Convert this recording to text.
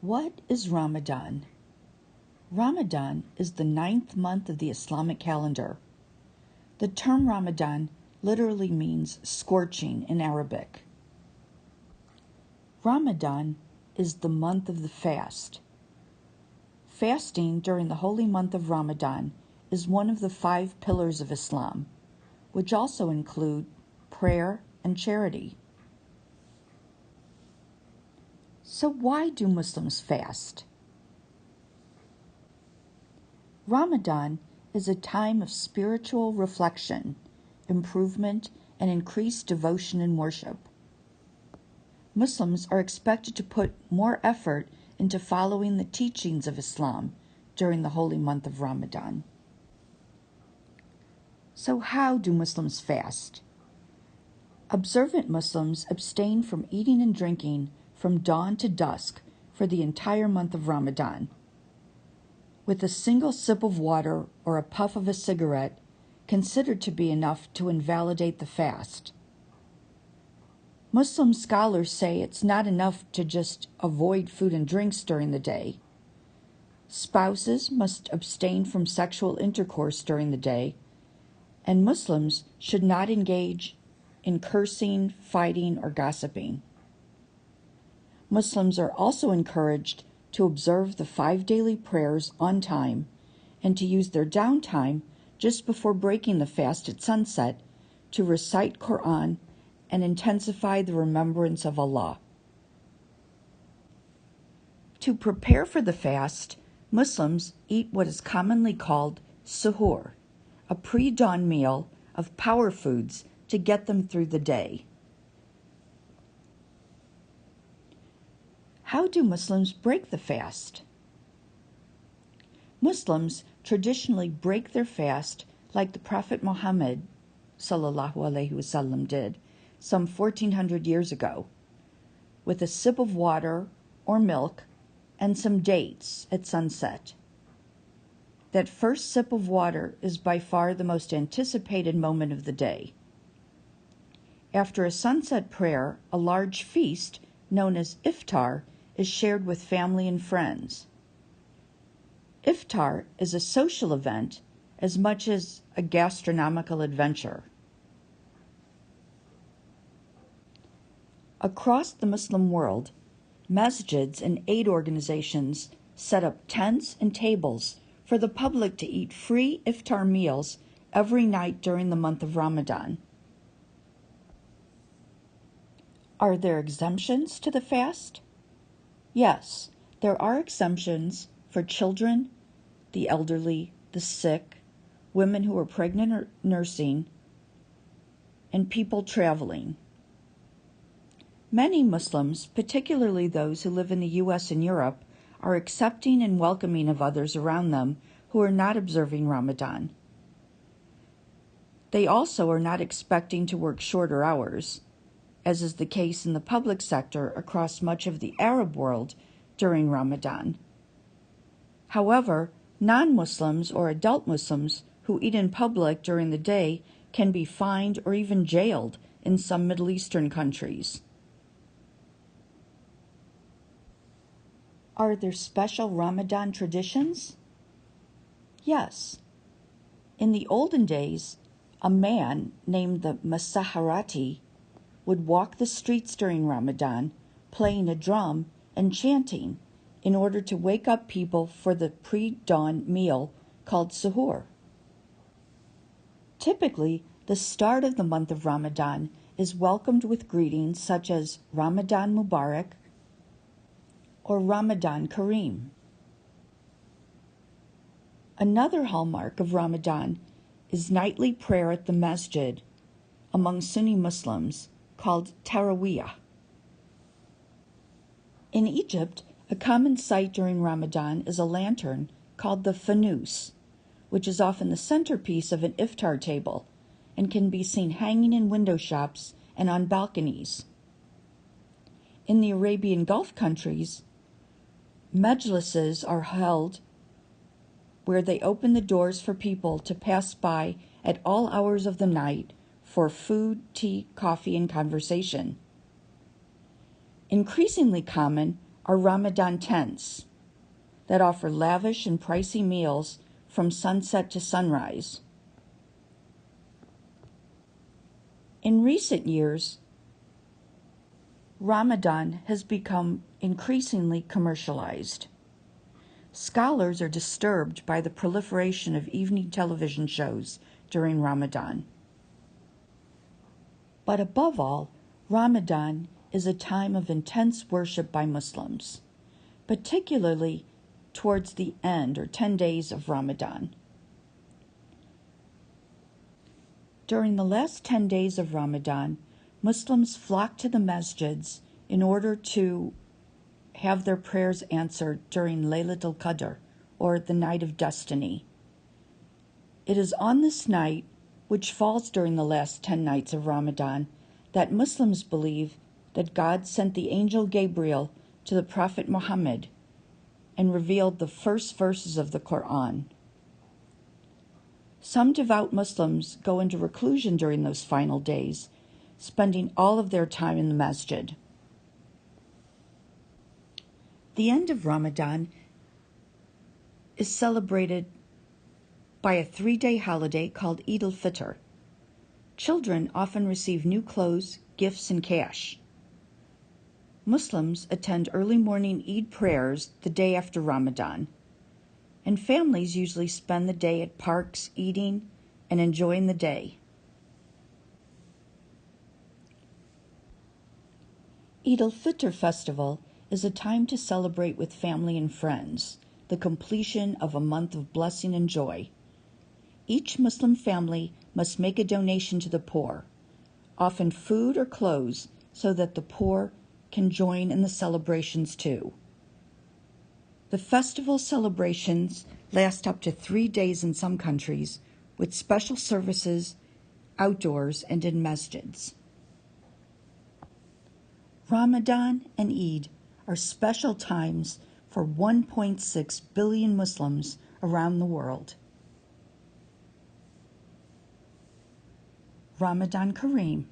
What is Ramadan? Ramadan is the 9th month of the Islamic calendar. The term Ramadan literally means scorching in Arabic. Ramadan is the month of the fast. Fasting during the holy month of Ramadan is one of the 5 pillars of Islam, which also include prayer and charity. So why do Muslims fast? Ramadan is a time of spiritual reflection, improvement, and increased devotion and worship. Muslims are expected to put more effort into following the teachings of Islam during the holy month of Ramadan. So how do Muslims fast? Observant Muslims abstain from eating and drinking from dawn to dusk for the entire month of Ramadan, with a single sip of water or a puff of a cigarette considered to be enough to invalidate the fast. Muslim scholars say it's not enough to just avoid food and drinks during the day. Spouses must abstain from sexual intercourse during the day, and Muslims should not engage in cursing, fighting, or gossiping. Muslims are also encouraged to observe the 5 daily prayers on time and to use their downtime just before breaking the fast at sunset to recite Quran and intensify the remembrance of Allah. To prepare for the fast, Muslims eat what is commonly called suhoor, a pre-dawn meal of power foods to get them through the day. How do Muslims break the fast? Muslims traditionally break their fast like the Prophet Muhammad ﷺ did some 1400 years ago, with a sip of water or milk and some dates at sunset. That first sip of water is by far the most anticipated moment of the day. After a sunset prayer, a large feast known as iftar is shared with family and friends. Iftar is a social event as much as a gastronomical adventure. Across the Muslim world, masjids and aid organizations set up tents and tables for the public to eat free iftar meals every night during the month of Ramadan. Are there exemptions to the fast? Yes, there are exemptions for children, the elderly, the sick, women who are pregnant or nursing, and people traveling. Many Muslims, particularly those who live in the U.S. and Europe, are accepting and welcoming of others around them who are not observing Ramadan. They also are not expecting to work shorter hours, as is the case in the public sector across much of the Arab world during Ramadan. However, non-Muslims or adult Muslims who eat in public during the day can be fined or even jailed in some Middle Eastern countries. Are there special Ramadan traditions? Yes. In the olden days, a man named the Masaharati would walk the streets during Ramadan, playing a drum and chanting in order to wake up people for the pre-dawn meal called suhoor. Typically, the start of the month of Ramadan is welcomed with greetings such as Ramadan Mubarak or Ramadan Kareem. Another hallmark of Ramadan is nightly prayer at the masjid among Sunni Muslims called Taraweeh. In Egypt, a common sight during Ramadan is a lantern called the fanus, which is often the centerpiece of an iftar table and can be seen hanging in window shops and on balconies. In the Arabian Gulf countries, majlises are held where they open the doors for people to pass by at all hours of the night for food, tea, coffee, and conversation. Increasingly common are Ramadan tents that offer lavish and pricey meals from sunset to sunrise. In recent years, Ramadan has become increasingly commercialized. Scholars are disturbed by the proliferation of evening television shows during Ramadan. But above all, Ramadan is a time of intense worship by Muslims, particularly towards the end or 10 days of Ramadan. During the last 10 days of Ramadan, Muslims flock to the masjids in order to have their prayers answered during Laylatul Qadr, or the Night of Destiny. It is on this night, which falls during the last 10 nights of Ramadan, that Muslims believe that God sent the angel Gabriel to the Prophet Muhammad and revealed the first verses of the Quran. Some devout Muslims go into reclusion during those final days, spending all of their time in the masjid. The end of Ramadan is celebrated by a 3-day holiday called Eid al-Fitr. Children often receive new clothes, gifts, and cash. Muslims attend early morning Eid prayers the day after Ramadan, and families usually spend the day at parks eating and enjoying the day. Eid al-Fitr festival is a time to celebrate with family and friends the completion of a month of blessing and joy. Each Muslim family must make a donation to the poor, often food or clothes, so that the poor can join in the celebrations too. The festival celebrations last up to 3 days in some countries, with special services outdoors and in masjids. Ramadan and Eid are special times for 1.6 billion Muslims around the world. Ramadan Kareem.